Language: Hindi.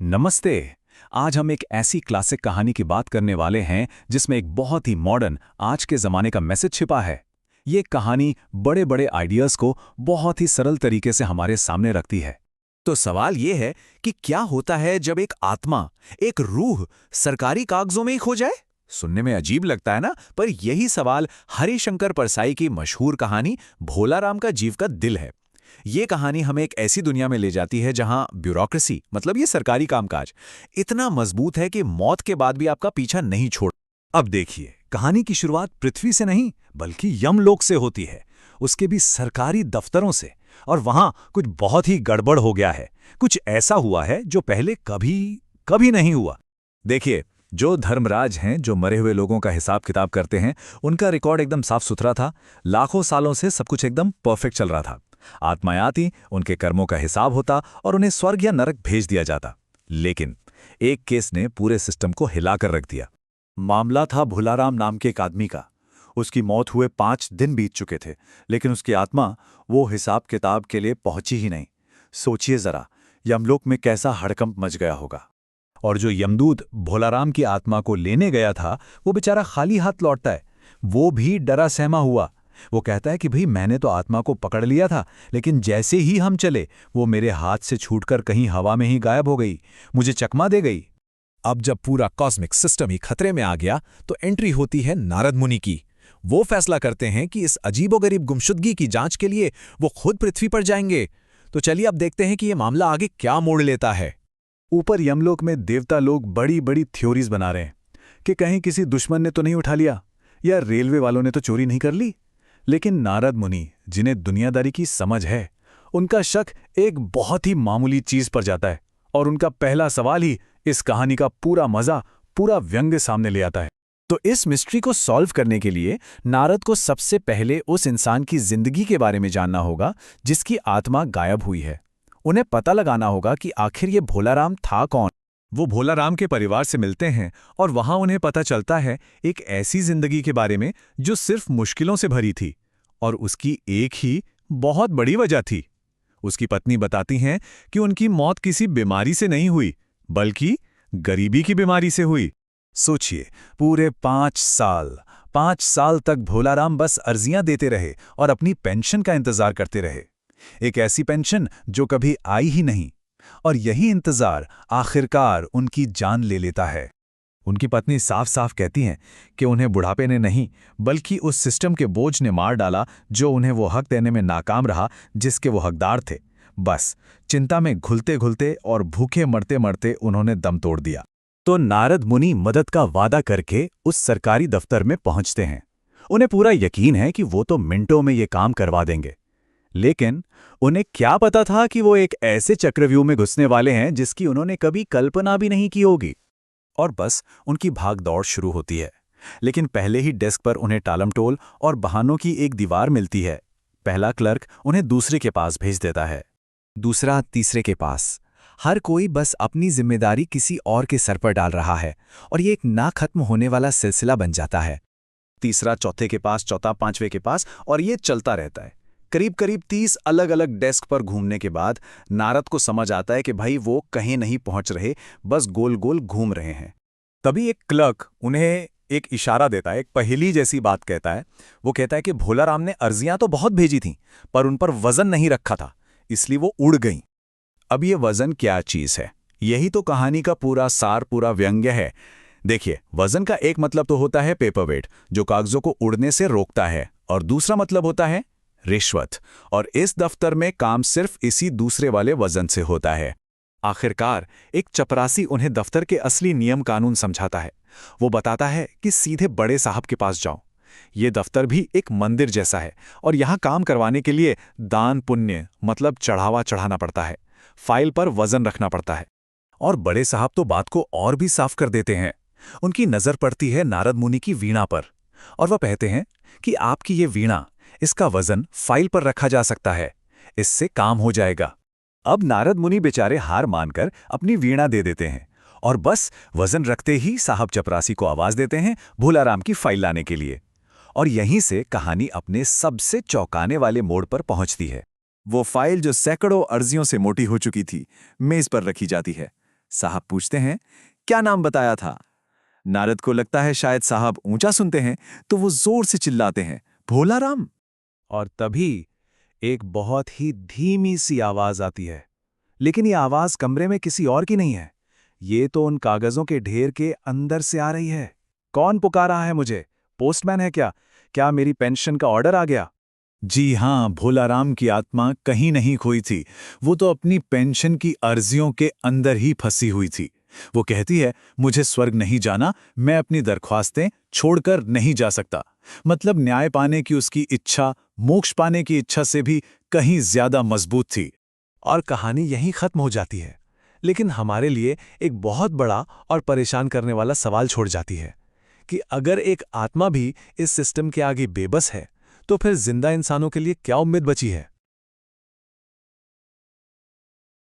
नमस्ते। आज हम एक ऐसी क्लासिक कहानी की बात करने वाले हैं जिसमें एक बहुत ही मॉडर्न आज के ज़माने का मैसेज छिपा है। ये कहानी बड़े बड़े आइडियाज़ को बहुत ही सरल तरीके से हमारे सामने रखती है। तो सवाल ये है कि क्या होता है जब एक आत्मा, एक रूह सरकारी कागजों में ही खो जाए? सुनने में अजीब लगता है ना, पर यही सवाल हरिशंकर परसाई की मशहूर कहानी भोला राम का जीव का दिल है। ये कहानी हमें एक ऐसी दुनिया में ले जाती है जहां ब्यूरोक्रेसी, मतलब ये सरकारी कामकाज, इतना मजबूत है कि मौत के बाद भी आपका पीछा नहीं छोड़। अब देखिए, कहानी की शुरुआत पृथ्वी से नहीं बल्कि यमलोक से होती है, उसके भी सरकारी दफ्तरों से। और वहां कुछ बहुत ही गड़बड़ हो गया है। कुछ ऐसा हुआ है जो पहले कभी कभी नहीं हुआ। देखिए, जो धर्मराज हैं, जो मरे हुए लोगों का हिसाब किताब करते हैं, उनका रिकॉर्ड एकदम साफ सुथरा था। लाखों सालों से सब कुछ एकदम परफेक्ट चल रहा था। आत्माएं आती, उनके कर्मों का हिसाब होता और उन्हें स्वर्ग या नरक भेज दिया जाता। लेकिन एक केस ने पूरे सिस्टम को हिलाकर रख दिया। मामला था भोलाराम नाम के एक आदमी का। उसकी मौत हुए 5 दिन बीत चुके थे, लेकिन उसकी आत्मा वो हिसाब किताब के लिए पहुंची ही नहीं। सोचिए जरा, यमलोक में कैसा हड़कंप मच गया होगा। और जो यमदूत भोलाराम की आत्मा को लेने गया था, वो बेचारा खाली हाथ लौटता है। वो भी डरा सहमा हुआ। वो कहता है कि भाई, मैंने तो आत्मा को पकड़ लिया था, लेकिन जैसे ही हम चले वो मेरे हाथ से छूटकर कहीं हवा में ही गायब हो गई, मुझे चकमा दे गई। अब जब पूरा कॉस्मिक सिस्टम ही खतरे में आ गया, तो एंट्री होती है नारद मुनि की। वो फैसला करते हैं कि इस अजीबोगरीब गुमशुदगी की जांच के लिए वो खुद पृथ्वी पर जाएंगे। तो चलिए अब देखते हैं कि ये मामला आगे क्या मोड़ लेता है। ऊपर यमलोक में देवता लोग बड़ी बड़ी थ्योरीज बना रहे हैं कि कहीं किसी दुश्मन ने तो नहीं उठा लिया, या रेलवे वालों ने तो चोरी नहीं कर ली। लेकिन नारद मुनि, जिन्हें दुनियादारी की समझ है, उनका शक एक बहुत ही मामूली चीज पर जाता है। और उनका पहला सवाल ही इस कहानी का पूरा मजा, पूरा व्यंग्य सामने ले आता है। तो इस मिस्ट्री को सॉल्व करने के लिए नारद को सबसे पहले उस इंसान की जिंदगी के बारे में जानना होगा जिसकी आत्मा गायब हुई है। उन्हें पता लगाना होगा कि आखिर ये भोलाराम था कौन। वो भोलाराम के परिवार से मिलते हैं और वहां उन्हें पता चलता है एक ऐसी जिंदगी के बारे में जो सिर्फ मुश्किलों से भरी थी। और उसकी एक ही बहुत बड़ी वजह थी। उसकी पत्नी बताती हैं कि उनकी मौत किसी बीमारी से नहीं हुई, बल्कि गरीबी की बीमारी से हुई। सोचिए, पूरे 5 साल तक भोलाराम बस अर्जियां देते रहे और अपनी पेंशन का इंतजार करते रहे। एक ऐसी पेंशन जो कभी आई ही नहीं। और यही इंतजार आखिरकार उनकी जान ले लेता है। उनकी पत्नी साफ साफ कहती हैं कि उन्हें बुढ़ापे ने नहीं, बल्कि उस सिस्टम के बोझ ने मार डाला जो उन्हें वो हक देने में नाकाम रहा जिसके वो हकदार थे। बस चिंता में घुलते घुलते और भूखे मरते मरते उन्होंने दम तोड़ दिया। तो नारद मुनि मदद का वादा करके उस सरकारी दफ्तर में पहुंचते हैं। उन्हें पूरा यकीन है कि वो तो मिनटों में ये काम करवा देंगे। लेकिन उन्हें क्या पता था कि वो एक ऐसे चक्रव्यूह में घुसने वाले हैं जिसकी उन्होंने कभी कल्पना भी नहीं की होगी। और बस उनकी भागदौड़ शुरू होती है। लेकिन पहले ही डेस्क पर उन्हें टालमटोल और बहानों की एक दीवार मिलती है। पहला क्लर्क उन्हें दूसरे के पास भेज देता है, दूसरा तीसरे के पास। हर कोई बस अपनी जिम्मेदारी किसी और के सर पर डाल रहा है और ये एक ना खत्म होने वाला सिलसिला बन जाता है। तीसरा चौथे के पास, चौथा पांचवें के पास, और ये चलता रहता है। करीब करीब 30 अलग अलग डेस्क पर घूमने के बाद नारद को समझ आता है कि भाई वो कहीं नहीं पहुंच रहे, बस गोल गोल घूम रहे हैं। तभी एक क्लर्क उन्हें एक इशारा देता है, एक पहेली जैसी बात कहता है। वो कहता है कि भोलाराम ने अर्जियां तो बहुत भेजी थीं, पर उन पर वजन नहीं रखा था, इसलिए वो उड़ गईं। अब ये वजन क्या चीज है? यही तो कहानी का पूरा सार, पूरा व्यंग्य है। देखिए, वजन का एक मतलब तो होता है पेपरवेट, जो कागजों को उड़ने से रोकता है, और दूसरा मतलब होता है रिश्वत। और इस दफ्तर में काम सिर्फ इसी दूसरे वाले वजन से होता है। आखिरकार एक चपरासी उन्हें दफ्तर के असली नियम कानून समझाता है। वो बताता है कि सीधे बड़े साहब के पास जाओ। ये दफ्तर भी एक मंदिर जैसा है और यहाँ काम करवाने के लिए दान पुण्य, मतलब चढ़ावा चढ़ाना पड़ता है, फाइल पर वजन रखना पड़ता है। और बड़े साहब तो बात को और भी साफ कर देते हैं। उनकी नजर पड़ती है नारद मुनि की वीणा पर, और वह कहते हैं कि आपकी ये वीणा, इसका वजन फाइल पर रखा जा सकता है, इससे काम हो जाएगा। अब नारद मुनि बेचारे हार मानकर अपनी वीणा दे देते हैं और बस वजन रखते ही साहब चपरासी को आवाज देते हैं भोलाराम की फाइल लाने के लिए। और यहीं से कहानी अपने सबसे चौंकाने वाले मोड़ पर पहुंचती है। वो फाइल जो सैकड़ों अर्जियों से मोटी हो चुकी थी, मेज पर रखी जाती है। साहब पूछते हैं, क्या नाम बताया था? नारद को लगता है शायद साहब ऊंचा सुनते हैं, तो वो जोर से चिल्लाते हैं, भोला राम। और तभी एक बहुत ही धीमी सी आवाज आती है। लेकिन ये आवाज कमरे में किसी और की नहीं है। ये तो उन कागजों के ढेर के अंदर से आ रही है। कौन पुकार रहा है मुझे? पोस्टमैन है क्या? क्या मेरी पेंशन का ऑर्डर आ गया? जी हाँ, भोलाराम की आत्मा कहीं नहीं खोई थी। वो तो अपनी पेंशन की अर्जियों के अंदर ही फंसी हुई थी। वो कहती है, मुझे स्वर्ग नहीं जाना, मैं अपनी दरख्वास्तें छोड़कर नहीं जा सकता। मतलब न्याय पाने की उसकी इच्छा मोक्ष पाने की इच्छा से भी कहीं ज्यादा मजबूत थी। और कहानी यहीं खत्म हो जाती है। लेकिन हमारे लिए एक बहुत बड़ा और परेशान करने वाला सवाल छोड़ जाती है कि अगर एक आत्मा भी इस सिस्टम के आगे बेबस है, तो फिर जिंदा इंसानों के लिए क्या उम्मीद बची है?